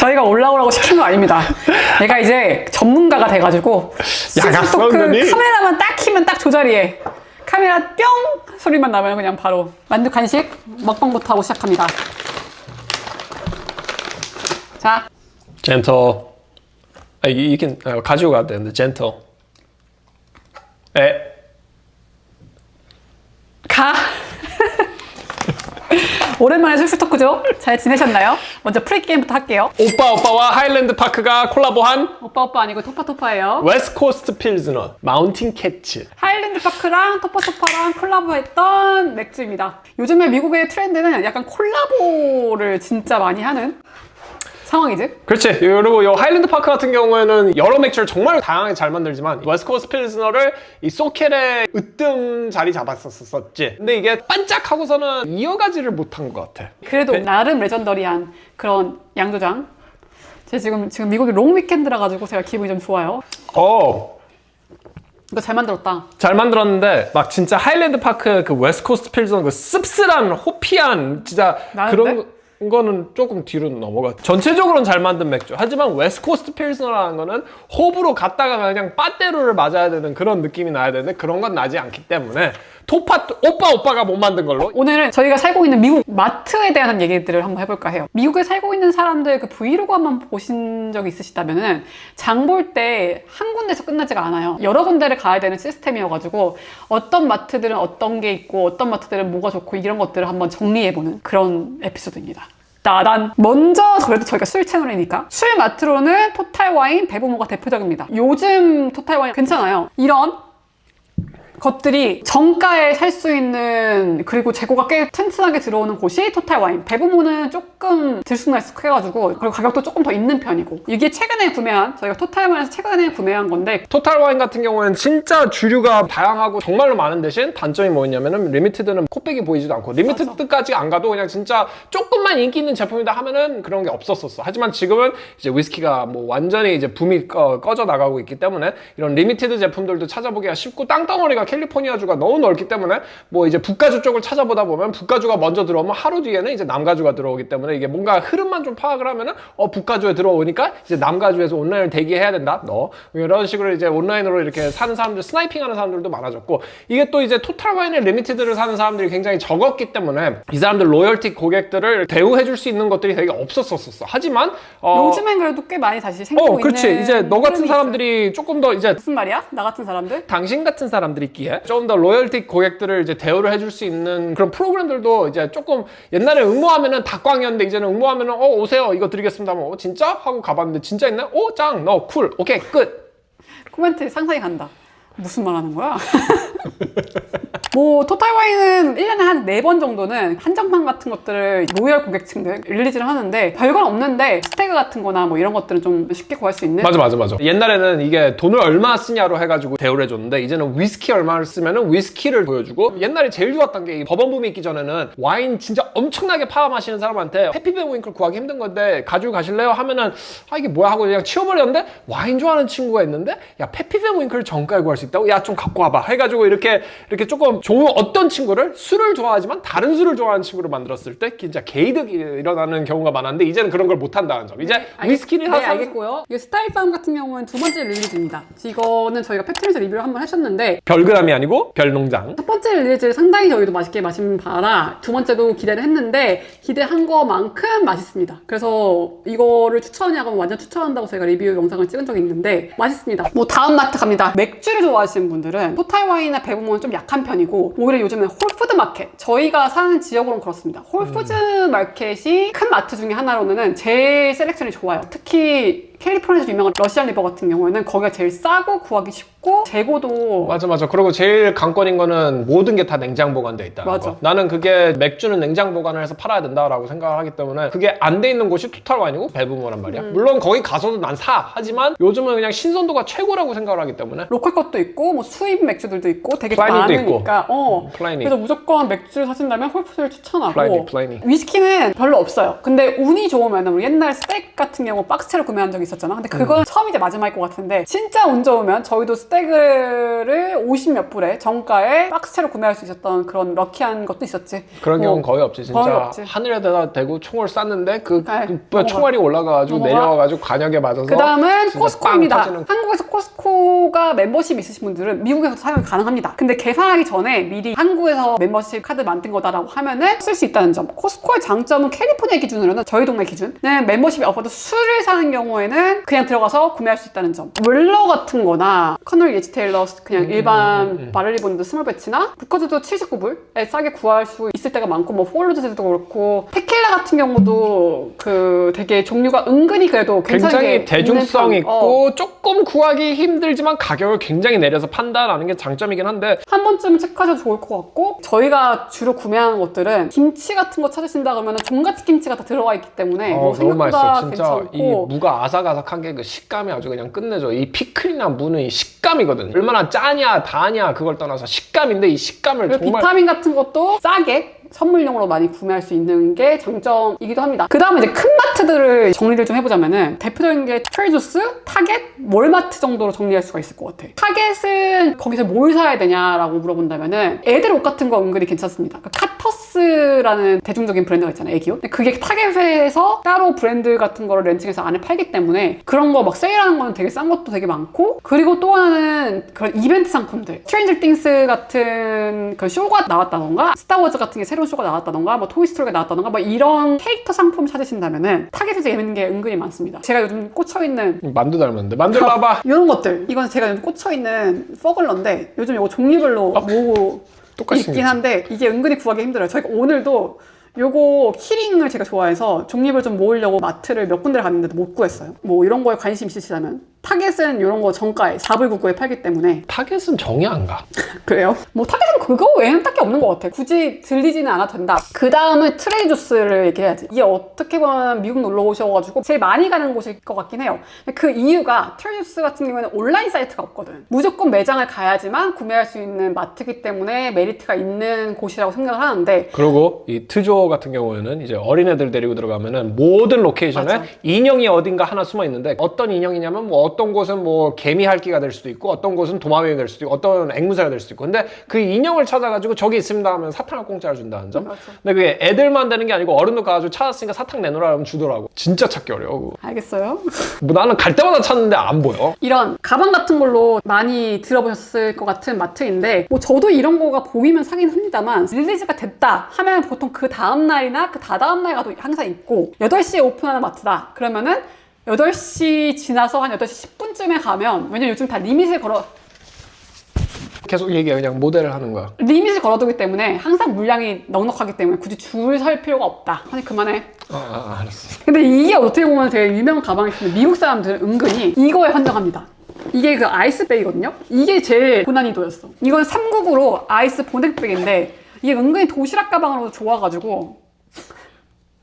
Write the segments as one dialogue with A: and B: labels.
A: 저희가 올라오라고 시킨 거 아닙니다. 얘가 이제 전문가가 돼가지고 그 카메라만 딱 키면 딱 조자리에 카메라 뿅 소리만 나면 그냥 바로 만두 간식 먹방부터 하고 시작합니다. 자,
B: gentle. You can 가지고 가야 되는데 gentle.
A: 가. 오랜만에 술술 토크죠? 잘 지내셨나요? 먼저 프리게임부터 할게요.
B: 오빠와 하일랜드 파크가 콜라보한
A: 오빠 아니고 토파토파예요.
B: 웨스트코스트 필즈너 마운틴 캐치.
A: 하일랜드 파크랑 토파토파랑 콜라보했던 맥주입니다. 요즘에 미국의 트렌드는 약간 콜라보를 진짜 많이 하는 상황이지?
B: 그렇지. 그리고 이 하일랜드 파크 같은 경우에는 여러 맥주를 정말 다양하게 잘 만들지만 웨스트코스트 필즈너를 이 소켈에 으뜸 자리 잡았었지. 근데 이게 반짝하고서는 이어가지를 못한 것 같아.
A: 그래도 나름 레전더리한 그런 양조장. 제가 지금 미국이 롱 위켄드라 가지고 제가 기분이 좀 좋아요. 이거 잘 만들었다.
B: 잘 만들었는데 막 진짜 하일랜드 파크 그 웨스트코스트 필즈너 그 씁쓸한 호피한 진짜
A: 나는데?
B: 그런 거는 조금 뒤로 넘어가. 전체적으로는 잘 만든 맥주. 하지만 웨스트코스트 필스너라는 거는 호불호 갔다가 그냥 빠떼로를 맞아야 되는 그런 느낌이 나야 되는데 그런 건 나지 않기 때문에 오빠가 못 만든 걸로.
A: 오늘은 저희가 살고 있는 미국 마트에 대한 얘기들을 한번 해볼까 해요. 미국에 살고 있는 사람들 그 브이로그 한번 보신 적이 있으시다면은 장 볼 때 한 군데서 끝나지가 않아요. 여러 군데를 가야 되는 시스템이어가지고 어떤 마트들은 어떤 게 있고 어떤 마트들은 뭐가 좋고 이런 것들을 한번 정리해보는 그런 에피소드입니다. 따단! 먼저 그래도 저희가 술 채널이니까 술 마트로는 토탈 와인, 베브모가 대표적입니다. 요즘 토탈 와인 괜찮아요. 이런 것들이 정가에 살 수 있는, 그리고 재고가 꽤 튼튼하게 들어오는 곳이 토탈 와인. 베브모는 조금 들쑥날쑥해가지고, 그리고 가격도 조금 더 있는 편이고, 이게 최근에 구매한, 저희가 토탈 와인에서 최근에 구매한 건데,
B: 토탈 와인 같은 경우에는 진짜 주류가 다양하고 정말로 많은 대신 단점이 뭐였냐면은 리미티드는 코빼기 보이지도 않고 리미티드까지 안 가도 그냥 진짜 조금만 인기 있는 제품이다 하면은 그런 게 없었었어. 하지만 지금은 이제 위스키가 뭐 완전히 이제 붐이 꺼져 나가고 있기 때문에 이런 리미티드 제품들도 찾아보기가 쉽고 땅덩어리가 캘리포니아주가 너무 넓기 때문에 뭐 이제 북가주 쪽을 찾아보다 보면 북가주가 먼저 들어오면 하루 뒤에는 이제 남가주가 들어오기 때문에 이게 뭔가 흐름만 좀 파악을 하면은 북가주에 들어오니까 이제 남가주에서 온라인을 대기해야 된다. 이런 식으로 이제 온라인으로 이렇게 사는 사람들, 스나이핑하는 사람들도 많아졌고, 이게 또 이제 토탈 와인의 리미티드를 사는 사람들이 굉장히 적었기 때문에 이 사람들 로열티 고객들을 대우해줄 수 있는 것들이 되게 없었었어. 하지만
A: 요즘엔 그래도 꽤 많이 다시 생기고
B: 그렇지.
A: 있는
B: 이제 너 같은 사람들이
A: 있어요.
B: 조금 더 이제
A: 무슨 말이야? 나 같은 사람들?
B: 당신 같은 사람들이 좀 더 로열티 고객들을 이제 대우를 해줄 수 있는 그런 프로그램들도 이제 조금 옛날에 응모하면은 닭광이었는데 이제는 응모하면은 오세요 이거 드리겠습니다. 뭐 진짜? 하고 가봤는데 진짜 있네? 짱! 너 쿨! 오케이 끝!
A: 코멘트 상상이 간다. 무슨 말 하는 거야? 뭐 토탈 와인은 1년에 한 4번 정도는 한정판 같은 것들을 로열 고객층들 릴리즈를 하는데 별건 없는데 스테이크 같은 거나 뭐 이런 것들은 좀 쉽게 구할 수 있는.
B: 맞아. 옛날에는 이게 돈을 얼마 쓰냐로 해가지고 대우를 해줬는데 이제는 위스키 얼마를 쓰면은 위스키를 보여주고, 옛날에 제일 좋았던 게 이 버번 붐이 있기 전에는 와인 진짜 엄청나게 파워 마시는 사람한테 페피베모잉크를 구하기 힘든 건데 가지고 가실래요? 하면은 이게 뭐야 하고 그냥 치워버렸는데, 와인 좋아하는 친구가 있는데 야 페피베모잉크를 정가에 구할 수 있다고? 야 좀 갖고 와봐 해가지고 이렇게 조금 어떤 친구를 술을 좋아하지만 다른 술을 좋아하는 친구를 만들었을 때 진짜 개이득이 일어나는 경우가 많았는데 이제는 그런 걸 못한다는 점. 이제 위스키를
A: 네, 알겠고요. 이 스타일팜 같은 경우는 2번째 릴리즈입니다. 이거는 저희가 팩트리에서 리뷰를 한번 하셨는데
B: 별그람이 아니고 별농장.
A: 첫 번째 릴리즈를 상당히 저희도 맛있게 마신 바라 두 번째도 기대를 했는데 기대한 것만큼 맛있습니다. 그래서 이거를 추천하냐고 완전 추천한다고 저희가 리뷰 영상을 찍은 적이 있는데 맛있습니다. 뭐 다음 마트 갑니다. 맥주를 좋아하시는 분들은 토탈 와인이나 베브모는 좀 약한 편이고, 오히려 요즘은 홀푸드 마켓, 저희가 사는 지역으로는 그렇습니다. 홀푸드 마켓이 큰 마트 중에 하나로는 제 셀렉션이 좋아요. 특히 캘리포니아에서 유명한 러시안 리버 같은 경우에는 거기가 제일 싸고 구하기 쉽고 재고도
B: 맞아. 그리고 제일 관건인 거는 모든 게 다 냉장 보관돼 있다는
A: 맞아.
B: 거. 나는 그게 맥주는 냉장 보관을 해서 팔아야 된다라고 생각을 하기 때문에 그게 안 돼 있는 곳이 토탈 와인이고 베브모란 말이야. 물론 거기 가서도 난 사. 하지만 요즘은 그냥 신선도가 최고라고 생각을 하기 때문에
A: 로컬 것도 있고 뭐 수입 맥주들도 있고 되게
B: 플라이니도
A: 많으니까
B: 플라이니.
A: 그래서 무조건 맥주 사신다면 홀푸드를 추천하고,
B: 플라이니.
A: 위스키는 별로 없어요. 근데 운이 좋으면 우리 옛날 스테이크 같은 경우 박스채로 구매한 적이 있었잖아. 근데 그건 처음이자 마지막일 것 같은데 진짜 운 좋으면 저희도 스태그를 50 몇 불에 정가에 박스채로 구매할 수 있었던 그런 럭키한 것도 있었지.
B: 그런 경우는 거의 없지. 진짜
A: 거의 없지.
B: 하늘에다가 대고 총을 쐈는데 그
A: 넘어가.
B: 총알이 올라가가지고 내려와가지고 관역에 맞아서
A: 그 다음은
B: 진짜
A: 코스코입니다.
B: 빵 터지는.
A: 한국에서 코스코가 멤버십 있으신 분들은 미국에서도 사용이 가능합니다. 근데 계산하기 전에 미리 한국에서 멤버십 카드 만든 거다라고 하면은 쓸 수 있다는 점. 코스코의 장점은 캘리포니아 기준으로는 저희 동네 기준은 멤버십이 없어도 술을 사는 경우에는 그냥 들어가서 구매할 수 있다는 점. 웰러 같은 거나 커널 예지 테일러 그냥 일반 바를리본드 스몰 배치나 부커즈도 79불에 싸게 구할 수 있을 때가 많고 뭐 폴로즈도 그렇고 테킬라 같은 경우도 그 되게 종류가 은근히 그래도
B: 굉장히
A: 괜찮게
B: 대중성
A: 있는 편.
B: 있고 조금 구하기 힘들지만 가격을 굉장히 내려서 판다라는 게 장점이긴 한데
A: 한 번쯤 체크하셔도 좋을 것 같고 저희가 주로 구매하는 것들은 김치 같은 거 찾으신다 그러면 종갓집 김치가 다 들어가 있기 때문에 뭐
B: 너무 맛있어.
A: 생각보다
B: 진짜 이
A: 괜찮고
B: 무가 아삭아삭한 게 그 식감이 아주 그냥 끝내줘. 이 피클이나 무는 이 식감이거든. 얼마나 짜냐 다냐 그걸 떠나서 식감인데 이 식감을
A: 그리고
B: 정말
A: 비타민 같은 것도 싸게 선물용으로 많이 구매할 수 있는 게 장점이기도 합니다. 그 다음에 이제 큰 마트들을 정리를 좀 해보자면은 대표적인 게 트레이저스, 타겟, 월마트 정도로 정리할 수가 있을 것 같아. 타겟은 거기서 뭘 사야 되냐라고 물어본다면은 애들 옷 같은 거 은근히 괜찮습니다. 카터스라는 대중적인 브랜드가 있잖아요, 애기 옷. 근데 그게 타겟에서 따로 브랜드 같은 거를 렌칭해서 안에 팔기 때문에 그런 거 막 세일하는 거는 되게 싼 것도 되게 많고 그리고 또 하나는 그런 이벤트 상품들 스트레인저 띵스 같은 그 쇼가 나왔다던가 스타워즈 같은 게 새로운 쇼가 나왔다던가 뭐 토이스토리가 나왔다던가 뭐 이런 캐릭터 상품 찾으신다면은 타겟에서 재밌는 게 은근히 많습니다. 제가 요즘 꽂혀있는
B: 만두 닮았는데 만두 봐봐.
A: 이런 것들 이건 제가 요즘 꽂혀있는 퍼글러인데 요즘 이거 종류별로 모으고
B: 똑같이
A: 있긴
B: 생겼지.
A: 한데 이게 은근히 구하기 힘들어요. 저희가 오늘도 요거 키링을 제가 좋아해서 종류별 좀 모으려고 마트를 몇 군데를 갔는데도 못 구했어요. 뭐 이런 거에 관심 있으시다면 타겟은 이런 거 정가에 4불 99에 팔기 때문에
B: 타겟은 정이 안 가.
A: 그래요? 뭐 타겟은 그거 외에는 딱히 없는 것 같아. 굳이 들리지는 않아도 된다. 그 다음은 트레이저스를 얘기해야지. 이게 어떻게 보면 미국 놀러 오셔가지고 제일 많이 가는 곳일 것 같긴 해요. 그 이유가 트레이저스 같은 경우에는 온라인 사이트가 없거든. 무조건 매장을 가야지만 구매할 수 있는 마트이기 때문에 메리트가 있는 곳이라고 생각을 하는데
B: 그리고 이 트조 같은 경우에는 이제 어린애들 데리고 들어가면은 모든 로케이션에
A: 맞아.
B: 인형이 어딘가 하나 숨어 있는데 어떤 인형이냐면 뭐 어떤 곳은 뭐 개미 할기가 될 수도 있고 어떤 곳은 도마뱀이 될 수도 있고 어떤 앵무새가 될 수도 있고 근데 그 인형을 찾아가지고 저기 있습니다 하면 사탕을 공짜로 준다는 점.
A: 맞아.
B: 근데 그게 애들만 되는 게 아니고 어른도 가가지고 찾았으니까 사탕 내놓으라 하면 주더라고. 진짜 찾기 어려워. 그거.
A: 알겠어요?
B: 뭐 나는 갈 때마다 찾는데 안 보여.
A: 이런 가방 같은 걸로 많이 들어보셨을 것 같은 마트인데 뭐 저도 이런 거가 보이면 사긴 합니다만 릴리즈가 됐다 하면 보통 그 다음 날이나 그 다다음 날 가도 항상 있고 8시에 오픈하는 마트다 그러면은 8시 지나서 한 8시 10분쯤에 가면 왜냐면 요즘 다 리밋을
B: 계속 얘기해. 그냥 모델을 하는 거야.
A: 리밋을 걸어두기 때문에 항상 물량이 넉넉하기 때문에 굳이 줄 설 필요가 없다. 아니 그만해.
B: 알았어.
A: 근데 이게 어떻게 보면 되게 유명한 가방이었는데 미국 사람들은 은근히 이거에 환장합니다. 이게 그 아이스백이거든요? 이게 제일 고난이도였어. 이건 399로 아이스 보냉백인데 이게 은근히 도시락 가방으로 좋아가지고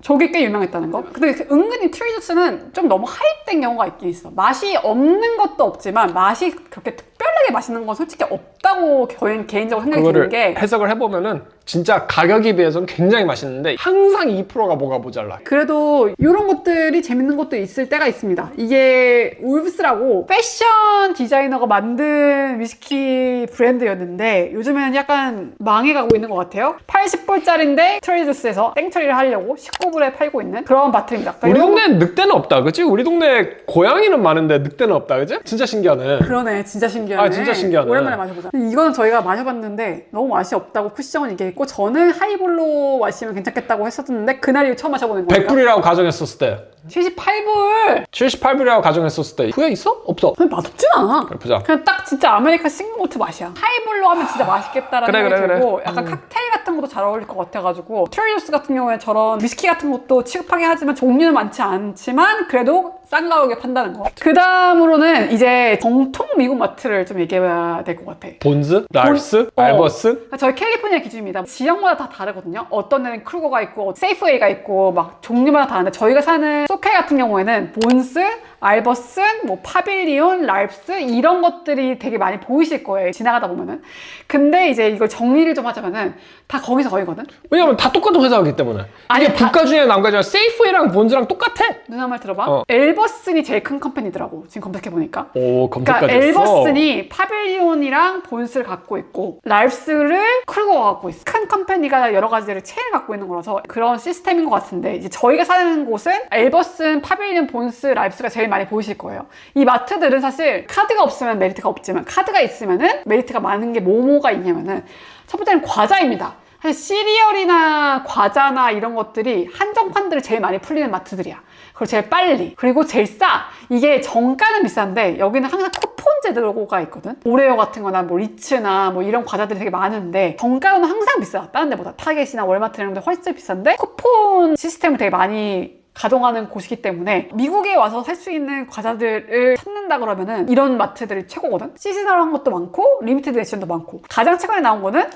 A: 저게 꽤 유명했다는 거. 근데 은근히 트레이저스는 좀 너무 하이된 경우가 있긴 있어. 맛이 없는 것도 없지만 맛이 그렇게 특별하게 맛있는 건 솔직히 없다고 개인적으로 생각이 드는
B: 그거를
A: 게
B: 해석을 해보면은 진짜 가격에 비해서는 굉장히 맛있는데 항상 2%가 뭐가 모자라.
A: 그래도 이런 것들이 재밌는 것도 있을 때가 있습니다. 이게 울브스라고 패션 디자이너가 만든 위스키 브랜드였는데 요즘에는 약간 망해가고 있는 것 같아요. 80불짜리인데 트레이저스에서 땡처리를 하려고 19불에 팔고 있는 그런 마트입니다.
B: 우리 동네엔 늑대는 없다, 그치? 우리 동네 고양이는 많은데 늑대는 없다, 그치? 진짜 신기하네.
A: 그러네, 진짜 신기하네.
B: 아, 진짜 신기하네.
A: 오랜만에 마셔보자. 이거는 저희가 마셔봤는데 너무 맛이 없다고 쿠시정은 얘기했고 저는 하이볼로 마시면 괜찮겠다고 했었는데 그날이 처음 마셔보는 거예요.
B: 100불이라고 가정했었을 때
A: 78불!
B: 78불이라고 가정했었을 때 후회 있어? 없어?
A: 그냥 맛없진 않아.
B: 그래, 보자.
A: 그냥 딱 진짜 아메리카 싱글모트 맛이야. 하이볼로 하면 진짜 맛있겠다라는
B: 그래,
A: 생각이
B: 그래,
A: 들고
B: 그래.
A: 약간 칵테일 같은 것도 잘 어울릴 것 같아가지고 트레이저스 같은 경우에 저런 위스키 같은 것도 취급하게 하지만 종류는 많지 않지만 그래도 싼 가격에 판다는 거. 그 다음으로는 이제 정통 미국 마트를 좀 얘기해봐야 될 것 같아.
B: 본즈? 랄스? 알버슨?
A: 저희 캘리포니아 기준입니다. 지역마다 다 다르거든요. 어떤 데는 크루거가 있고 세이프웨이가 있고 막 종류마다 다른데 저희가 사는 소케 같은 경우에는 본스, 알버슨, 뭐 파빌리온, 랄프스 이런 것들이 되게 많이 보이실 거예요. 지나가다 보면은. 근데 이제 이걸 정리를 좀 하자면은 다 거기서 거기거든.
B: 왜냐면 다 똑같은 회사이기 때문에.
A: 아니,
B: 이게 국가 중에 나온 거잖아. 세이프웨이랑 본즈랑 똑같아.
A: 누나 말 들어봐. 엘버슨이 제일 큰 컴퍼니더라고. 지금 검색해보니까.
B: 오,
A: 그러니까
B: 검색까지 했어.
A: 엘버슨이 파빌리온이랑 본스를 갖고 있고 랄프스를 크루거가 갖고 있어. 큰 컴퍼니가 여러 가지를 체인을 갖고 있는 거라서 그런 시스템인 것 같은데 이제 저희가 사는 곳은 엘버슨, 파빌리온, 본스, 랄프스가 제일 많이 보이실 거예요. 이 마트들은 사실 카드가 없으면 메리트가 없지만 카드가 있으면은 메리트가 많은 게 뭐가 있냐면은 첫 번째는 과자입니다. 사실 시리얼이나 과자나 이런 것들이 한정판들이 제일 많이 풀리는 마트들이야. 그리고 제일 빨리. 그리고 제일 싸. 이게 정가는 비싼데 여기는 항상 쿠폰 제도가 있거든. 오레오 같은 거나 뭐 리츠나 뭐 이런 과자들이 되게 많은데 정가로는 항상 비싸. 다른 데보다. 타겟이나 월마트 이런 데 훨씬 비싼데 쿠폰 시스템을 되게 많이 가동하는 곳이기 때문에 미국에 와서 살 수 있는 과자들을 찾는다 그러면은 이런 마트들이 최고거든. 시즈널한 것도 많고 리미티드 에디션도 많고 가장 최근에 나온 거는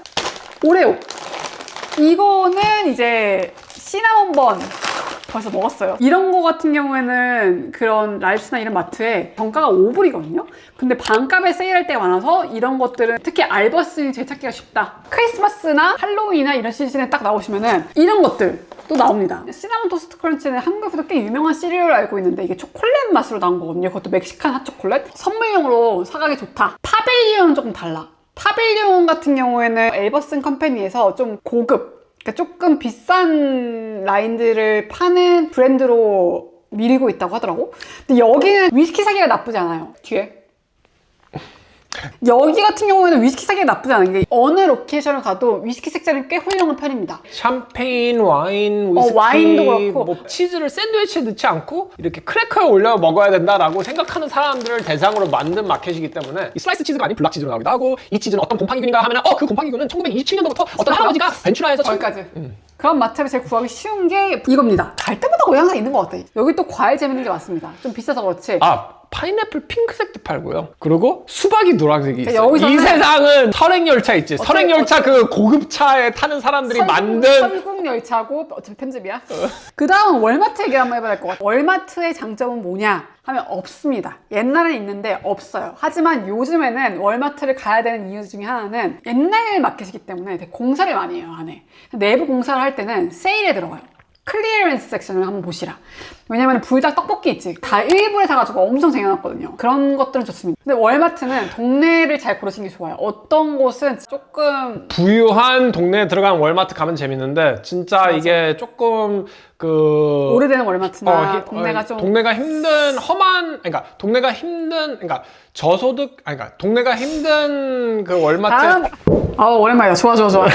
A: 오레오. 이거는 이제 시나몬번 벌써 먹었어요. 이런 거 같은 경우에는 그런 랄프스나 이런 마트에 정가가 5불이거든요. 근데 반값에 세일할 때가 많아서 이런 것들은 특히 알버슨이 제일 찾기가 쉽다. 크리스마스나 할로윈이나 이런 시즌에 딱 나오시면은 이런 것들 또 나옵니다. 시나몬 토스트 크런치는 한국에서도 꽤 유명한 시리얼을 알고 있는데 이게 초콜릿 맛으로 나온 거거든요. 그것도 멕시칸 핫초콜릿. 선물용으로 사가기 좋다. 파빌리온은 조금 달라. 파빌리온 같은 경우에는 엘버슨 컴퍼니에서 좀 고급, 그러니까 조금 비싼 라인들을 파는 브랜드로 밀고 있다고 하더라고. 근데 여기는 위스키 사기가 나쁘지 않아요. 뒤에. 여기 같은 경우에는 위스키 사기가 나쁘지 않은 게 어느 로케이션을 가도 위스키 색깔은 꽤 훌륭한 편입니다.
B: 샴페인, 와인, 위스키,
A: 와인도 그렇고
B: 뭐 치즈를 샌드위치에 넣지 않고 이렇게 크래커에 올려 먹어야 된다라고 생각하는 사람들을 대상으로 만든 마켓이기 때문에 이 슬라이스 치즈가 아닌 블락 치즈로 나오기도 하고 이 치즈는 어떤 곰팡이균인가 하면은 그 곰팡이균은 1927년도부터 어떤 할아버지가 벤츄라에서
A: 거기까지. 그런 마트를 제일 구하기 쉬운 게 이겁니다. 갈 때마다 거의 항상 있는 것 같아. 여기 또 과일 재밌는 게 많습니다. 좀 비싸서 그렇지.
B: 파인애플 핑크색도 팔고요. 그리고 수박이 노란색이 있어요.
A: 여기서는
B: 이 세상은 설행열차 있지. 설행열차 그 고급차에 타는 사람들이 만든
A: 설국열차고 어차피 편집이야. 그 다음 월마트 얘기 한번 해봐야 할 것 같아. 월마트의 장점은 뭐냐 하면 없습니다. 옛날엔 있는데 없어요. 하지만 요즘에는 월마트를 가야 되는 이유 중에 하나는 옛날 마켓이기 때문에 되게 공사를 많이 해요, 안에. 내부 공사를 할 때는 세일에 들어가요. 클리어런스 섹션을 한번 보시라. 왜냐면 불닭 떡볶이 있지. 다 1불에 사가지고 엄청 쟁여놨거든요. 그런 것들은 좋습니다. 근데 월마트는 동네를 잘 고르시는 게 좋아요. 어떤 곳은 조금
B: 부유한 동네에 들어간 월마트 가면 재밌는데 진짜
A: 맞아.
B: 이게 조금 그
A: 오래된 월마트나 동네가 좀
B: 동네가 힘든 험한 동네가 저소득 동네가 힘든 그 월마트
A: 오랜만이다. 좋아.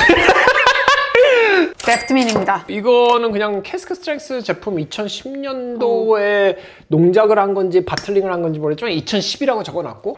A: 데프트민입니다.
B: 이거는 그냥 캐스크 스트렝스 제품 2010년도에 농작을 한 건지 바틀링을 한 건지 모르겠지만 2010이라고 적어놨고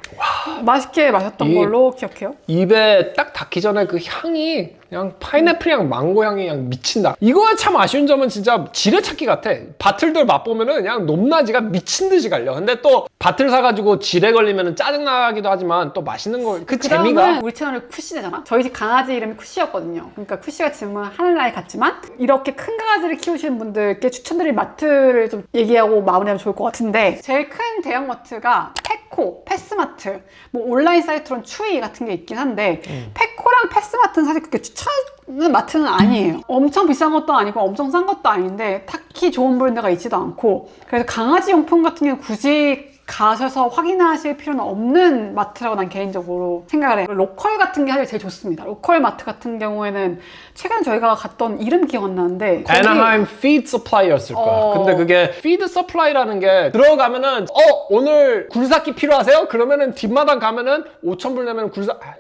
A: 맛있게 마셨던 걸로 기억해요.
B: 입에 딱 닿기 전에 그 향이 그냥 파인애플이랑 망고 향이 그냥 미친다. 이거가 참 아쉬운 점은 진짜 지뢰찾기 같아. 바틀들 맛보면은 그냥 높낮이가 미친 듯이 갈려. 근데 또 바틀 사가지고 지뢰 걸리면은 짜증나기도 하지만 또 맛있는 거 그 재미가.
A: 우리 채널이 쿠시잖아. 저희 집 강아지 이름이 쿠시였거든요. 그러니까 쿠시가 지금은 하늘나라에 갔지만 이렇게 큰 강아지를 키우시는 분들께 추천드릴 마트를 좀 얘기하고 마무리하면 좋을 것 같은데 제일 큰 대형 마트가 페코, 패스마트, 뭐 온라인 사이트로는 추이 같은 게 있긴 한데 페코랑 패스마트는 사실 그렇게 추천하는 마트는 아니에요. 엄청 비싼 것도 아니고 엄청 싼 것도 아닌데 딱히 좋은 브랜드가 있지도 않고 그래서 강아지 용품 같은 경우는 굳이 가셔서 확인하실 필요는 없는 마트라고 난 개인적으로 생각을 해요. 로컬 같은 게 사실 제일 좋습니다. 로컬 마트 같은 경우에는 최근에 저희가 갔던 이름 기억 안 나는데
B: 애나하임 피드 서플라이였을 거야. 근데 그게 피드 서플라이라는 게 들어가면은 오늘 굴삭기 필요하세요? 그러면은 뒷마당 가면은 5,000불 내면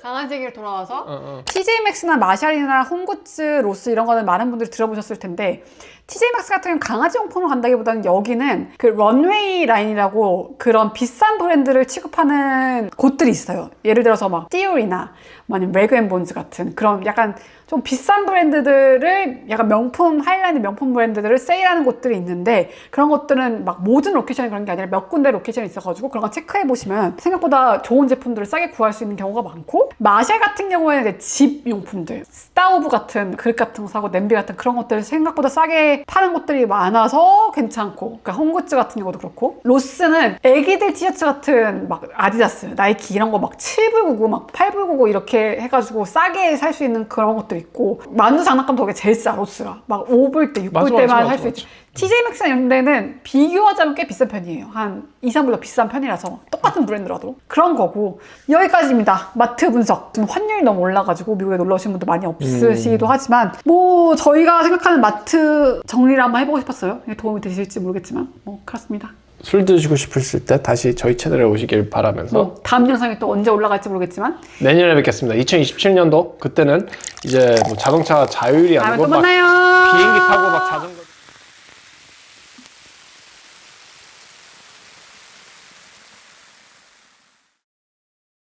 A: 강아지 얘기를 돌아와서 TJ 맥스나 마샬이나 홈굿즈, 로스 이런 거는 많은 분들이 들어보셨을 텐데 TJ 맥스 같은 경우는 강아지 용품으로 간다기보다는 여기는 그 런웨이 라인이라고 그런 비싼 브랜드를 취급하는 곳들이 있어요. 예를 들어서 막 띠올이나 아니면 레그앤본즈 같은 그런 약간 좀 비싼 브랜드들을 약간 명품, 하이라인 명품 브랜드들을 세일하는 곳들이 있는데 그런 것들은 막 모든 로케이션이 그런 게 아니라 몇 군데 로케이션이 있어가지고 그런 거 체크해보시면 생각보다 좋은 제품들을 싸게 구할 수 있는 경우가 많고 마샬 같은 경우에는 이제 집 용품들 스타우브 같은 그릇 같은 거 사고 냄비 같은 그런 것들을 생각보다 싸게 파는 곳들이 많아서 괜찮고 그러니까 홈굿즈 같은 경우도 그렇고 로스는 애기들 티셔츠 같은 막 아디다스, 나이키 이런 거 막 7불 99, 막 8불 99 이렇게 해가지고 싸게 살 수 있는 그런 것들 있고 만두 장난감 덕에 제일 싸 로스가 막 5불 때, 6불
B: 맞아,
A: 때만
B: 맞아,
A: 살 수
B: 맞아.
A: 있지. TJ maxx 이런 데는 비교하자면 꽤 비싼 편이에요. 한 2, 3불 더 비싼 편이라서 똑같은 브랜드라도 그런 거고 여기까지입니다. 마트 분석. 지금 환율이 너무 올라가지고 미국에 놀러 오신 분도 많이 없으시기도 하지만 뭐 저희가 생각하는 마트 정리를 한번 해보고 싶었어요. 이게 도움이 되실지 모르겠지만 뭐 그렇습니다.
B: 술 드시고 싶으실 때 다시 저희 채널에 오시길 바라면서
A: 뭐 다음 영상이 또 언제 올라갈지 모르겠지만
B: 내년에 뵙겠습니다. 2027년도 그때는 이제 뭐 자동차 자율이
A: 다음에
B: 아니고
A: 또
B: 막
A: 만나요.
B: 비행기 타고 막 자전거